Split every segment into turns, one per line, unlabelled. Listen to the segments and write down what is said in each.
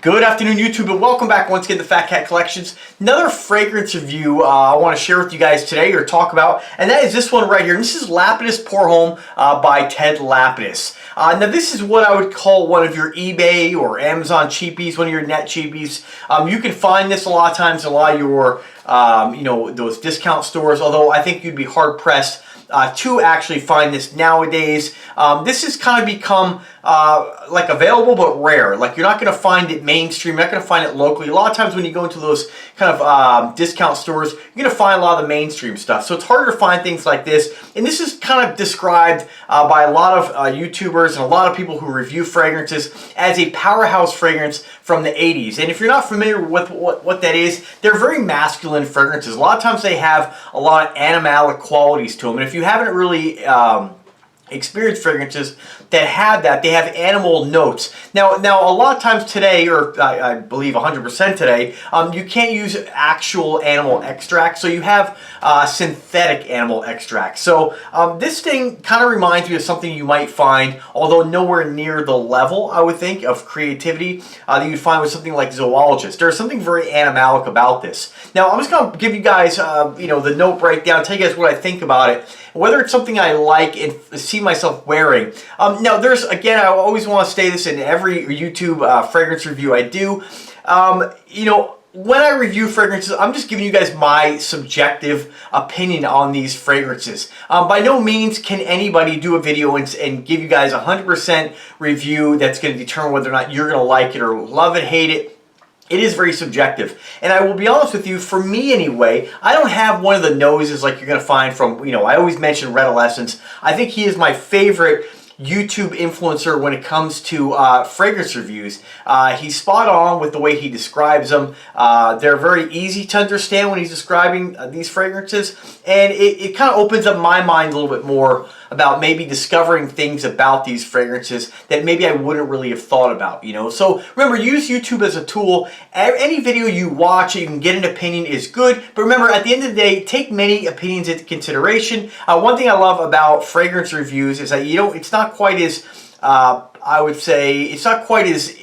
Good afternoon, YouTube, and welcome back once again to Fat Cat Collections. Another fragrance review I want to share with you guys today or talk about, and that is this one right here. And this is Lapidus Pour Homme by Ted Lapidus. Now this is what I would call one of your eBay or Amazon cheapies, one of your net cheapies. You can find this a lot of times in a lot of your, those discount stores, although I think you'd be hard pressed to actually find this nowadays. This has kind of become like available but rare. Like you're not going to find it mainstream, you're not going to find it locally. A lot of times when you go into those kind of discount stores, you're going to find a lot of the mainstream stuff. So it's harder to find things like this. And this is kind of described by a lot of YouTubers and a lot of people who review fragrances as a powerhouse fragrance from the 80s. And if you're not familiar with what that is, they're very masculine fragrances. A lot of times they have a lot of animalic qualities to them. And if you haven't really experienced fragrances that have that, they have animal notes. Now a lot of times today, or I believe 100% today, you can't use actual animal extract, so you have synthetic animal extract. So this thing kind of reminds me of something you might find, although nowhere near the level, I would think, of creativity that you'd find with something like zoologist. There's something very animalic about this. Now I'm just going to give you guys the note breakdown, tell you guys what I think about it, whether it's something I like and see myself wearing. Now there's, again, I always want to say this in every YouTube fragrance review I do. When I review fragrances, I'm just giving you guys my subjective opinion on these fragrances. By no means can anybody do a video and give you guys a 100% review that's going to determine whether or not you're going to like it or love it, hate it. It is very subjective. And I will be honest with you, for me anyway, I don't have one of the noses like you're going to find from, I always mention Redolessence. I think he is my favorite YouTube influencer when it comes to fragrance reviews. He's spot on with the way he describes them. They're very easy to understand when he's describing these fragrances, and it kind of opens up my mind a little bit more about maybe discovering things about these fragrances that maybe I wouldn't really have thought about, So remember, use YouTube as a tool. Any video you watch, you can get an opinion is good, but remember, at the end of the day, take many opinions into consideration. One thing I love about fragrance reviews is that, it's not quite as, I would say, it's not quite as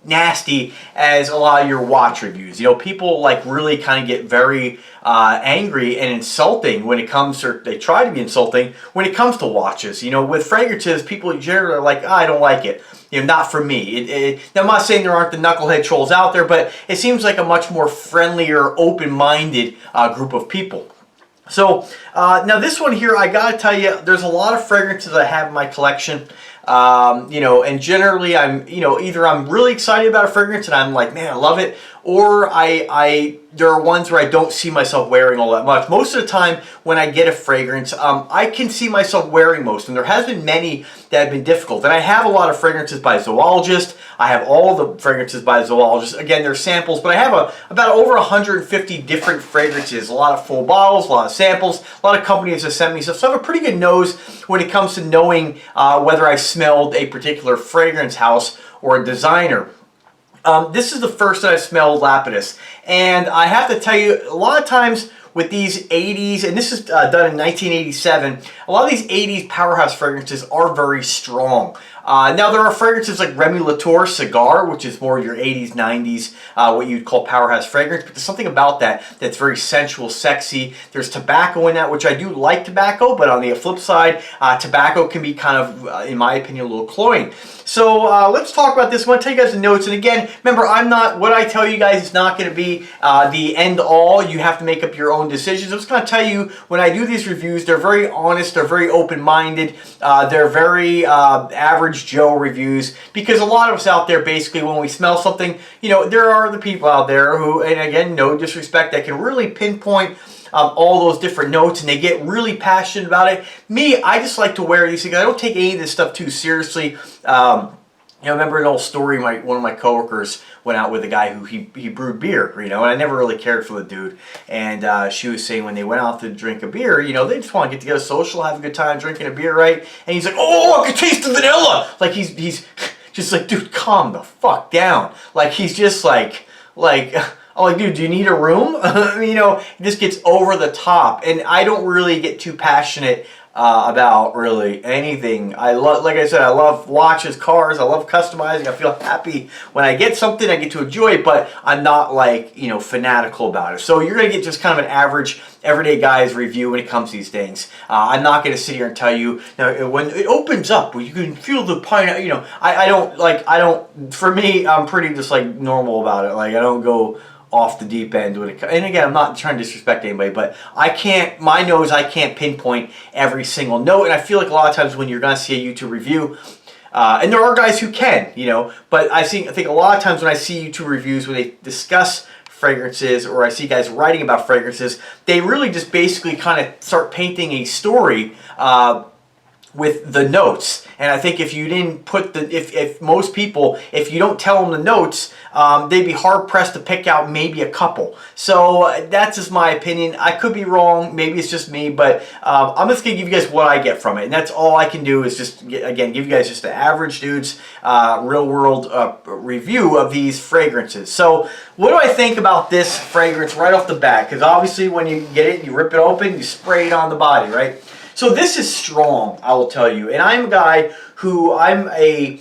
nasty as a lot of your watch reviews. People like really kind of get very angry and insulting when it comes, or they try to be insulting when it comes to watches. With fragrances, people generally are like, I don't like it. Not for me. Now, I'm not saying there aren't the knucklehead trolls out there, but it seems like a much more friendlier, open-minded group of people. So now this one here, I gotta tell you, there's a lot of fragrances I have in my collection. And generally I'm, either I'm really excited about a fragrance and I'm like, man, I love it, or there are ones where I don't see myself wearing all that much. Most of the time when I get a fragrance, I can see myself wearing most, and there has been many that have been difficult. And I have a lot of fragrances by Zoologist. I have all the fragrances by Zoologist. Again, they're samples, but I have about over 150 different fragrances, a lot of full bottles, a lot of samples, a lot of companies have sent me stuff. So I have a pretty good nose when it comes to knowing whether I smelled a particular fragrance house or a designer. This is the first that I smelled Lapidus, and I have to tell you, a lot of times with these 80s, and this is done in 1987, a lot of these 80s powerhouse fragrances are very strong. Now there are fragrances like Remy Latour Cigar, which is more your 80s, 90s, what you'd call powerhouse fragrance, but there's something about that that's very sensual, sexy. There's tobacco in that, which I do like tobacco, but on the flip side, tobacco can be kind of, in my opinion, a little cloying. So let's talk about this. I want to tell you guys the notes, and again, remember, what I tell you guys is not going to be the end all. You have to make up your own decisions. I'm just going to tell you, when I do these reviews, they're very honest, they're very open-minded, they're very average Joe reviews, because a lot of us out there, basically, when we smell something, there are the people out there who, and again, no disrespect, that can really pinpoint all those different notes, and they get really passionate about it. Me, I just like to wear these things. I don't take any of this stuff too seriously. I remember an old story, one of my coworkers went out with a guy who he brewed beer, and I never really cared for the dude. And she was saying when they went out to drink a beer, they just want to get together, social, have a good time drinking a beer, right? And he's like, oh, I can taste the vanilla! Like, he's just like, dude, calm the fuck down. Like, he's just like, I'm like, dude, do you need a room? It just gets over the top. And I don't really get too passionate about really anything. I love, like I said, I love watches, cars. I love customizing. I feel happy when I get something. I get to enjoy it, but I'm not like, you know, fanatical about it. So you're gonna get just kind of an average, everyday guy's review when it comes to these things. I'm not gonna sit here and tell you, when it opens up, you can feel the pineapple. You know, I don't. For me, I'm pretty just like normal about it. Like I don't go off the deep end when it, and again, I'm not trying to disrespect anybody, but I can't pinpoint every single note, and I feel like a lot of times when you're gonna see a YouTube review, and there are guys who can, you know, but I think a lot of times when I see YouTube reviews when they discuss fragrances, or I see guys writing about fragrances, they really just basically kind of start painting a story with the notes. And I think if you didn't put if most people, if you don't tell them the notes, they'd be hard pressed to pick out maybe a couple. So that's just my opinion. I could be wrong. Maybe it's just me, but I'm just gonna give you guys what I get from it, and that's all I can do is just again give you guys just the average dude's real world review of these fragrances. So what do I think about this fragrance right off the bat? Because obviously when you get it, you rip it open, you spray it on the body, right? So this is strong, I will tell you. And I'm a guy who, I'm a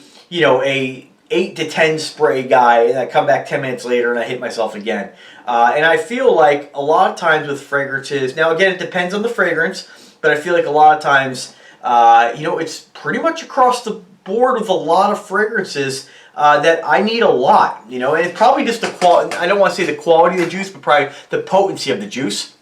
8 to 10 spray guy, and I come back 10 minutes later and I hit myself again. And I feel like a lot of times with fragrances, now again, it depends on the fragrance, but I feel like a lot of times, it's pretty much across the board with a lot of fragrances that I need a lot, and it's probably just the quality. I don't want to say the quality of the juice, but probably the potency of the juice.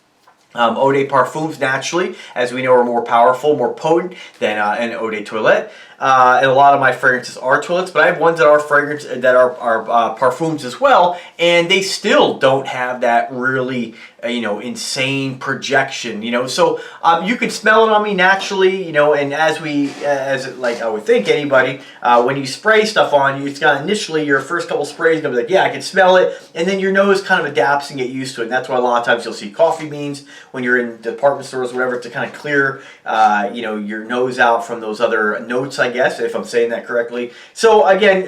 Eau de parfums, naturally, as we know, are more powerful, more potent than an eau de toilette. And a lot of my fragrances are toilets, but I have ones that are fragrance that are parfums as well, and they still don't have that really insane projection. So you can smell it on me naturally. And as like I would think anybody, when you spray stuff on you, it's gonna initially your first couple sprays gonna be like, yeah, I can smell it, and then your nose kind of adapts and get used to it. And that's why a lot of times you'll see coffee beans when you're in department stores, whatever, to kind of clear your nose out from those other notes, I guess, if I'm saying that correctly. So again,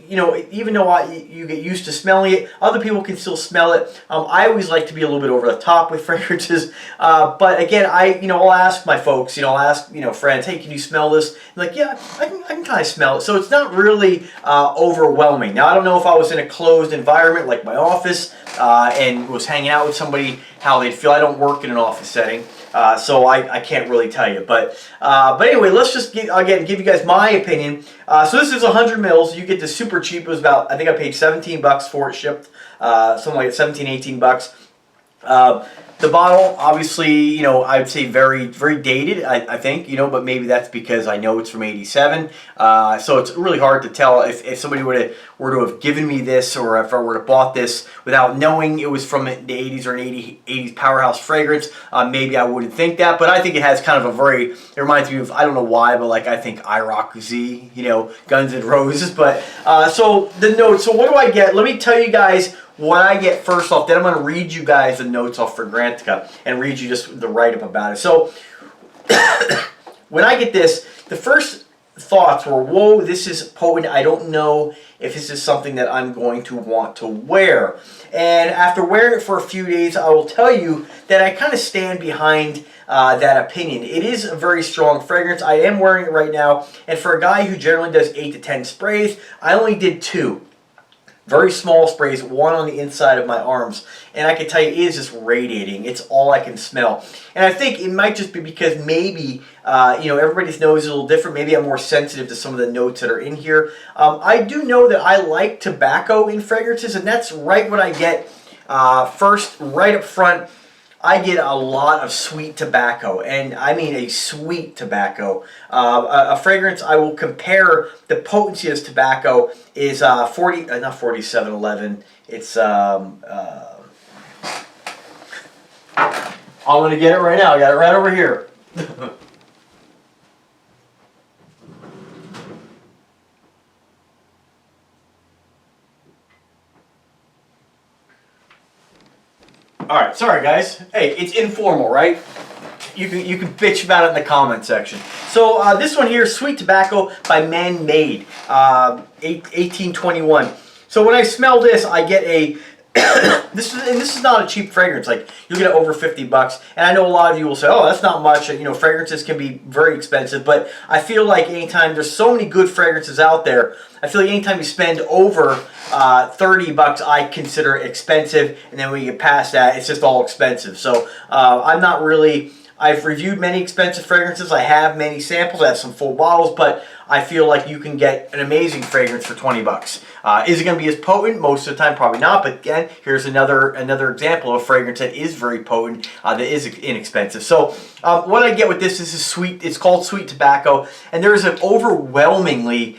even though you get used to smelling it, other people can still smell it. I always like to be a little bit over the top with fragrances, but again, I'll ask my folks, I'll ask friends, hey, can you smell this? And like, yeah, I can kind of smell it. So it's not really overwhelming. Now, I don't know if I was in a closed environment like my office and was hanging out with somebody, how they'd feel. I don't work in an office setting. So I can't really tell you, but anyway, let's just give you guys my opinion. So this is 100 mils. You get this super cheap. It was about, I think I paid $17 for it shipped, something like 17, 18 bucks. The bottle, obviously, I'd say very, very dated, I think, but maybe that's because I know it's from 87. So it's really hard to tell if somebody were to have given me this, or if I were to bought this without knowing it was from the 80s or an 80s Powerhouse Fragrance, maybe I wouldn't think that. But I think it has kind of it reminds me of, I don't know why, but like I think IROC Z, Guns N' Roses. But so the notes, so what do I get? Let me tell you guys what I get first off, then I'm going to read you guys the notes off Fragrantica and read you just the write-up about it. So, when I get this, the first thoughts were, whoa, this is potent. I don't know if this is something that I'm going to want to wear. And after wearing it for a few days, I will tell you that I kind of stand behind that opinion. It is a very strong fragrance. I am wearing it right now, and for a guy who generally does 8 to 10 sprays, I only did 2. Very small sprays, one on the inside of my arms. And I can tell you, it is just radiating. It's all I can smell. And I think it might just be because maybe, everybody's nose is a little different. Maybe I'm more sensitive to some of the notes that are in here. I do know that I like tobacco in fragrances, and that's right what I get first, right up front. I get a lot of sweet tobacco, and I mean a sweet tobacco. A fragrance I will compare the potency of this tobacco is not 4711. It's I'm gonna get it right now. I got it right over here. All right, sorry guys. Hey, it's informal, right? You can bitch about it in the comment section. So this one here, Sweet Tobacco by Man Made, 1821. So when I smell this, I get a This is not a cheap fragrance. Like, you'll get it over 50 bucks. And I know a lot of you will say, oh, that's not much. You know, fragrances can be very expensive. But I feel like anytime, there's so many good fragrances out there, I feel like anytime you spend over 30 bucks, I consider expensive. And then when you get past that, it's just all expensive. So I'm not really... I've reviewed many expensive fragrances. I have many samples. I have some full bottles, but I feel like you can get an amazing fragrance for 20 bucks. Is it going to be as potent? Most of the time, probably not. But again, here's another example of a fragrance that is very potent, that is inexpensive. So what I get with this is sweet. It's called sweet tobacco, and there is an overwhelmingly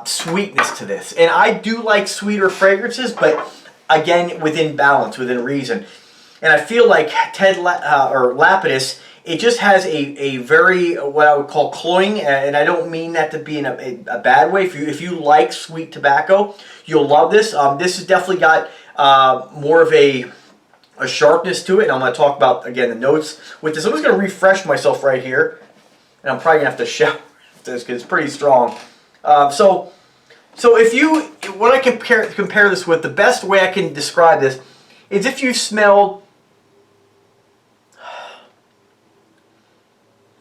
sweetness to this. And I do like sweeter fragrances, but again, within balance, within reason. And I feel like or Lapidus, it just has a very, what I would call cloying, and I don't mean that to be in a bad way. If you like sweet tobacco, you'll love this. This has definitely got more of a sharpness to it, and I'm going to talk about, again, the notes with this. I'm just going to refresh myself right here, and I'm probably going to have to shower this because it's pretty strong. So if you, what I compare this with, the best way I can describe this is if you smelled...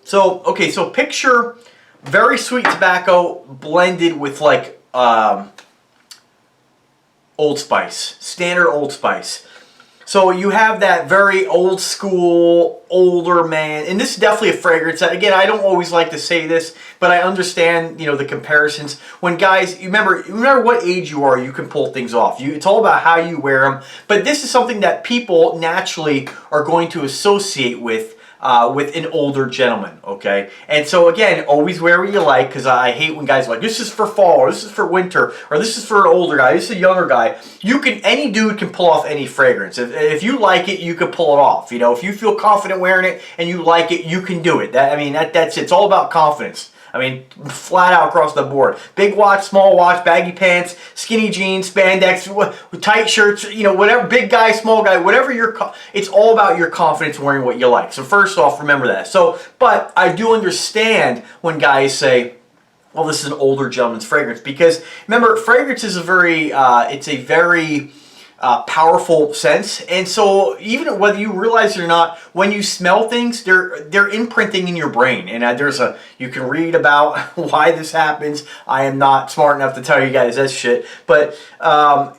So picture very sweet tobacco blended with like Old Spice, standard Old Spice. So you have that very old school, older man, and this is definitely a fragrance that, again, I don't always like to say this, but I understand, you know, the comparisons. When guys, remember what age you are, you can pull things off. It's all about how you wear them, but this is something that people naturally are going to associate with an older gentleman, okay? And so again, always wear what you like, because I hate when guys are like, this is for fall, or this is for winter, or this is for an older guy, this is a younger guy. Any dude can pull off any fragrance. If you like it, you can pull it off. You know, if you feel confident wearing it and you like it, you can do it. That's it. It's all about confidence. I mean, flat out across the board. Big watch, small watch, baggy pants, skinny jeans, spandex, tight shirts, you know, whatever, big guy, small guy, whatever it's all about your confidence wearing what you like. So first off, remember that. But I do understand when guys say, well, this is an older gentleman's fragrance, because remember, fragrance is a very powerful sense, and so even whether you realize it or not, when you smell things, they're imprinting in your brain, and you can read about why this happens. I am not smart enough to tell you guys that shit, but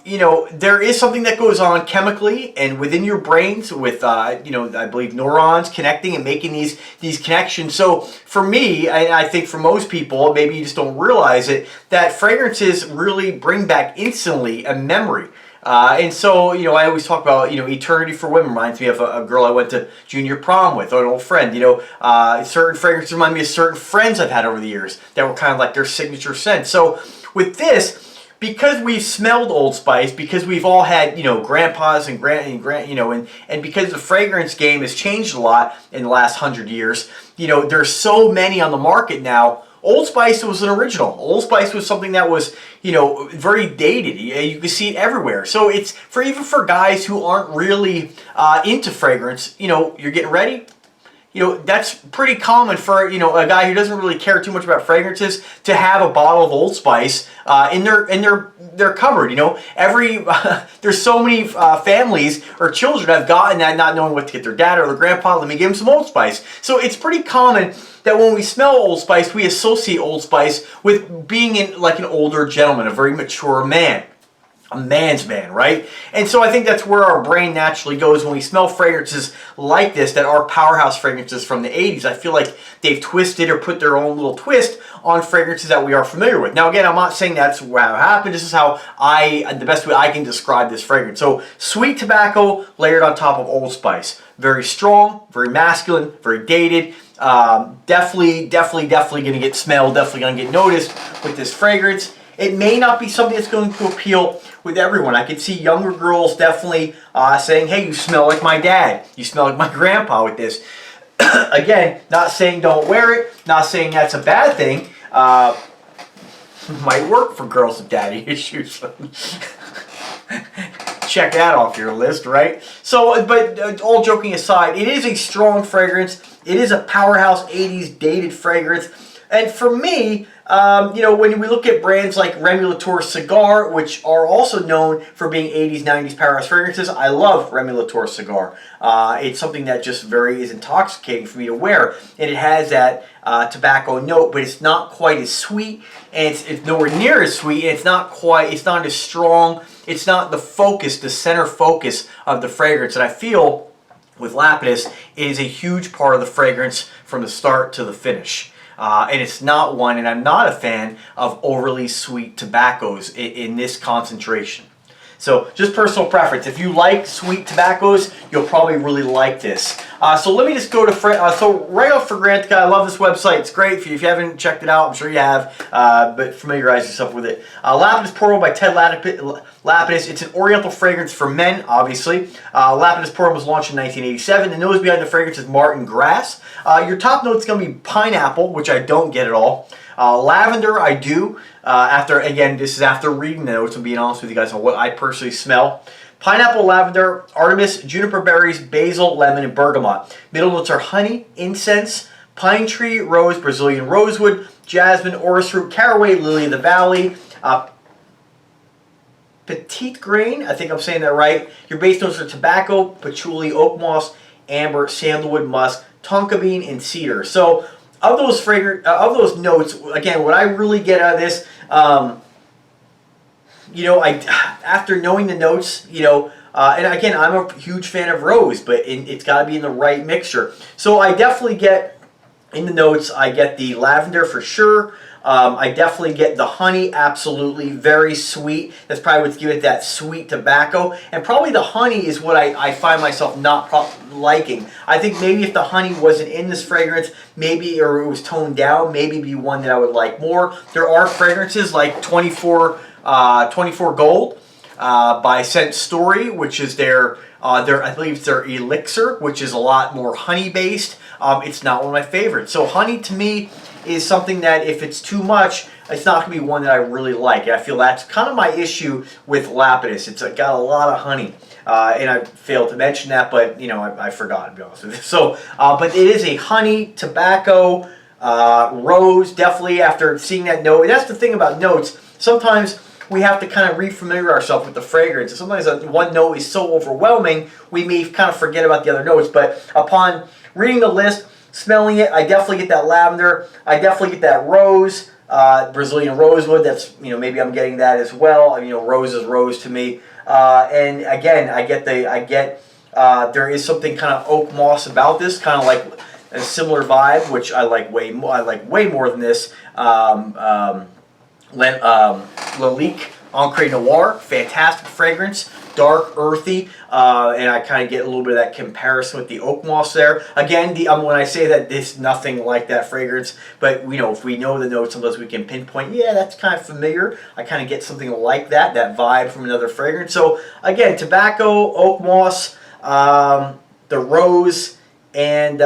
you know, there is something that goes on chemically and within your brains with you know, I believe neurons connecting and making these connections. So for me, and I think for most people, maybe you just don't realize it, that fragrances really bring back instantly a memory. And so, you know, I always talk about, you know, Eternity for Women reminds me of a girl I went to junior prom with, or an old friend. You know, certain fragrances remind me of certain friends I've had over the years that were kind of like their signature scent. So with this, because we've smelled Old Spice, because we've all had, you know, grandpas and you know, and because the fragrance game has changed a lot in the last 100 years, you know, there's so many on the market now. Old Spice was an original. Old Spice was something that was, you know, very dated. You can see it everywhere. So it's even for guys who aren't really into fragrance, you know, you're getting ready. You know, that's pretty common for, you know, a guy who doesn't really care too much about fragrances to have a bottle of Old Spice in their cupboard. You know, there's so many families or children have gotten that not knowing what to get their dad or their grandpa. Let me give them some Old Spice. So it's pretty common that when we smell Old Spice, we associate Old Spice with being like an older gentleman, a very mature man. A man's man, right? And so I think that's where our brain naturally goes when we smell fragrances like this that are powerhouse fragrances from the 80s. I feel like they've twisted or put their own little twist on fragrances that we are familiar with. Now again, I'm not saying that's how it happened. This is how the best way I can describe this fragrance. So sweet tobacco layered on top of Old Spice. Very strong, very masculine, very dated. Definitely going to get smelled, definitely going to get noticed with this fragrance. It may not be something that's going to appeal with everyone. I could see younger girls definitely saying, hey, you smell like my dad. You smell like my grandpa with this. Again, not saying don't wear it. Not saying that's a bad thing. Might work for girls with daddy issues. Check that off your list, right? So, but all joking aside, it is a strong fragrance. It is a powerhouse 80s dated fragrance. And for me, you know, when we look at brands like Remy Latour Cigar, which are also known for being 80s, 90s Powerhouse fragrances, I love Remy Latour Cigar. It's something that just is intoxicating for me to wear. And it has that tobacco note, but it's not quite as sweet, and it's nowhere near as sweet, and it's not as strong. It's not the focus, the center focus of the fragrance. And I feel with Lapidus, it is a huge part of the fragrance from the start to the finish. And it's not one, and I'm not a fan of overly sweet tobaccos in this concentration. So just personal preference. If you like sweet tobaccos, you'll probably really like this. So let me just go to so right off Fragrantica. I love this website. It's great. If you haven't checked it out, I'm sure you have, but familiarize yourself with it. Lapidus Pour Homme by Ted Lapidus. It's an oriental fragrance for men, obviously. Lapidus Pour Homme was launched in 1987. The nose behind the fragrance is Martin Grass. Your top note is going to be pineapple, which I don't get at all. Lavender, I do. This is after reading the notes and being honest with you guys on what I personally smell. Pineapple, lavender, artemis, juniper berries, basil, lemon, and bergamot. Middle notes are honey, incense, pine tree, rose, Brazilian rosewood, jasmine, orris root, caraway, lily of the valley, petite grain, I think I'm saying that right. Your base notes are tobacco, patchouli, oak moss, amber, sandalwood, musk, tonka bean, and cedar. So of those notes, again, what I really get out of this, you know, after knowing the notes, you know, and again, I'm a huge fan of rose, but it's got to be in the right mixture. So I definitely get, in the notes, I get the lavender for sure. I definitely get the honey, absolutely, very sweet. That's probably what's giving it that sweet tobacco. And probably the honey is what I find myself not liking. I think maybe if the honey wasn't in this fragrance, maybe, or it was toned down, maybe be one that I would like more. There are fragrances like 24 Gold by Scent Story, which is I believe it's their elixir, which is a lot more honey based. It's not one of my favorites. So honey to me is something that if it's too much, it's not going to be one that I really like. I feel that's kind of my issue with Lapidus. It's got a lot of honey. And I failed to mention that, but you know, I forgot, to be honest with you. So, but it is a honey, tobacco, rose, definitely after seeing that note. And that's the thing about notes. Sometimes we have to kind of refamiliar ourselves with the fragrance. And sometimes one note is so overwhelming, we may kind of forget about the other notes. But upon reading the list, smelling it, I definitely get that lavender. I definitely get that rose, Brazilian rosewood. That's, you know, maybe I'm getting that as well. You know, rose is rose to me. And again, there is something kind of oak moss about this, kind of like a similar vibe, which I like way more than this. Lalique Encre Noir, fantastic fragrance, dark, earthy, and I kind of get a little bit of that comparison with the oak moss there. Again, when I say that, it's nothing like that fragrance, but you know, if we know the notes, sometimes we can pinpoint, yeah, that's kind of familiar. I kind of get something like that vibe from another fragrance. So again, tobacco, oak moss, the rose, and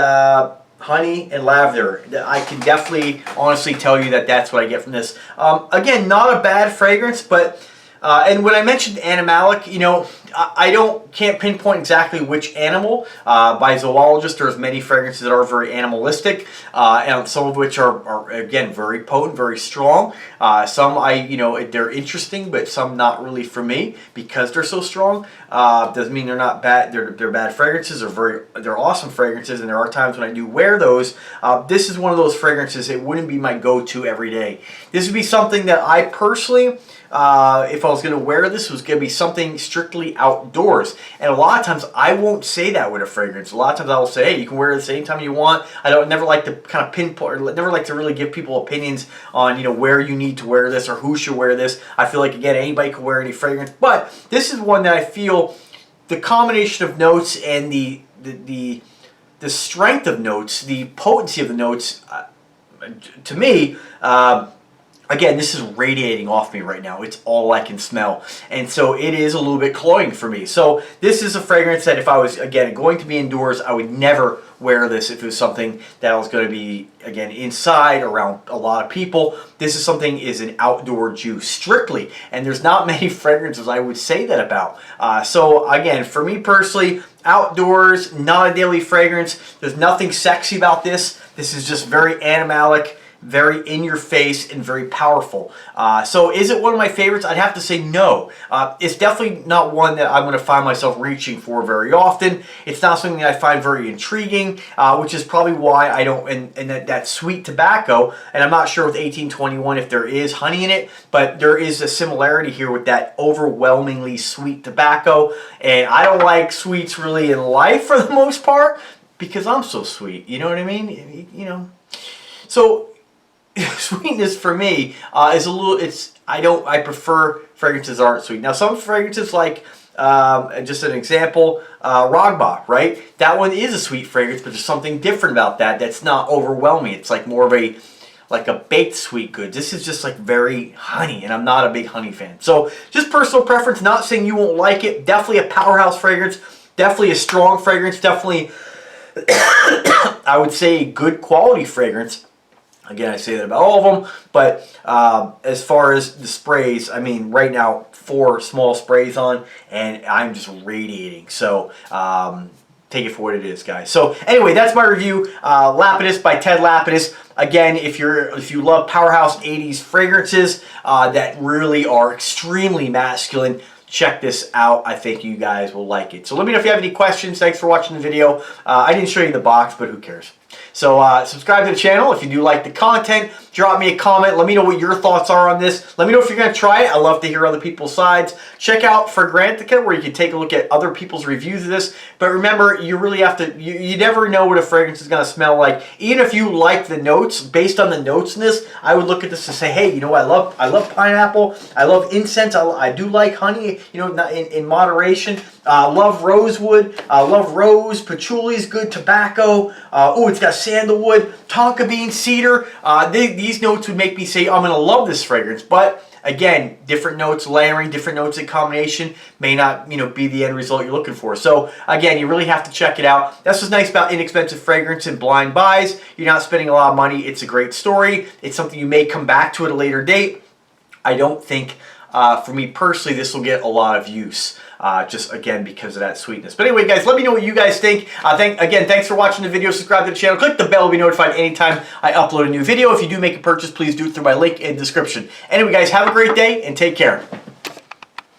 honey and lavender. I can definitely honestly tell you that that's what I get from this. Again, not a bad fragrance, but and when I mentioned animalic, you know, I can't pinpoint exactly which animal. By zoologists, there's many fragrances that are very animalistic, and some of which are again very potent, very strong. Some they're interesting, but some not really for me because they're so strong. Doesn't mean they're not bad. They're bad fragrances. They're awesome fragrances, and there are times when I do wear those. This is one of those fragrances. It wouldn't be my go-to every day. This would be something that I personally, if I was going to wear this, was going to be something strictly outdoors. And a lot of times I won't say that with a fragrance. A lot of times I will say, hey, you can wear it the same time you want. Never like to kind of pinpoint, or never like to really give people opinions on, you know, where you need to wear this or who should wear this. I feel like, again, anybody can wear any fragrance. But this is one that I feel the combination of notes and the strength of notes, the potency of the notes, to me, again, this is radiating off me right now. It's all I can smell. And so it is a little bit cloying for me. So this is a fragrance that if I was, again, going to be indoors, I would never wear this if it was something that I was going to be, again, inside around a lot of people. This is an outdoor juice, strictly. And there's not many fragrances I would say that about. So again, for me personally, outdoors, not a daily fragrance. There's nothing sexy about this. This is just very animalic. very in your face and very powerful. So is it one of my favorites? I'd have to say no. It's definitely not one that I'm going to find myself reaching for very often. It's not something that I find very intriguing, which is probably why I don't, and that sweet tobacco, and I'm not sure with 1821 if there is honey in it, but there is a similarity here with that overwhelmingly sweet tobacco. And I don't like sweets really in life for the most part because I'm so sweet. You know what I mean? You know. So sweetness for me is a little. I prefer fragrances that aren't sweet. Now some fragrances like. Just an example, Ragba, right? That one is a sweet fragrance, but there's something different about that that's not overwhelming. It's like more of a baked sweet good. This is just like very honey, and I'm not a big honey fan. So just personal preference, not saying you won't like it. Definitely a powerhouse fragrance, definitely a strong fragrance, definitely I would say a good quality fragrance. Again, I say that about all of them, but as far as the sprays, I mean, right now, 4 small sprays on, and I'm just radiating. So, take it for what it is, guys. So, anyway, that's my review. Lapidus by Ted Lapidus. Again, if you love Powerhouse 80s fragrances that really are extremely masculine, check this out. I think you guys will like it. So let me know if you have any questions. Thanks for watching the video. I didn't show you the box, but who cares? So subscribe to the channel if you do like the content. Drop me a comment. Let me know what your thoughts are on this. Let me know if you're going to try it. I love to hear other people's sides. Check out Fragrantica, where you can take a look at other people's reviews of this. But remember, you really have to, you never know what a fragrance is going to smell like. Even if you like the notes, based on the notes in this, I would look at this and say, hey, you know what, I love pineapple. I love incense. I do like honey, you know, in moderation. Love rosewood. Love rose. Patchouli is good. Tobacco. Oh, it's got sandalwood, tonka bean, cedar. These notes would make me say, I'm going to love this fragrance. But again, different notes, layering, different notes in combination may not, you know, be the end result you're looking for. So again, you really have to check it out. That's what's nice about inexpensive fragrance and blind buys. You're not spending a lot of money. It's a great story. It's something you may come back to at a later date. I don't think, for me personally, this will get a lot of use. Just again because of that sweetness. But anyway, guys, let me know what you guys think. Thanks for watching the video. Subscribe to the channel. Click the bell to be notified anytime I upload a new video. If you do make a purchase, please do it through my link in the description. Anyway, guys, have a great day and take care.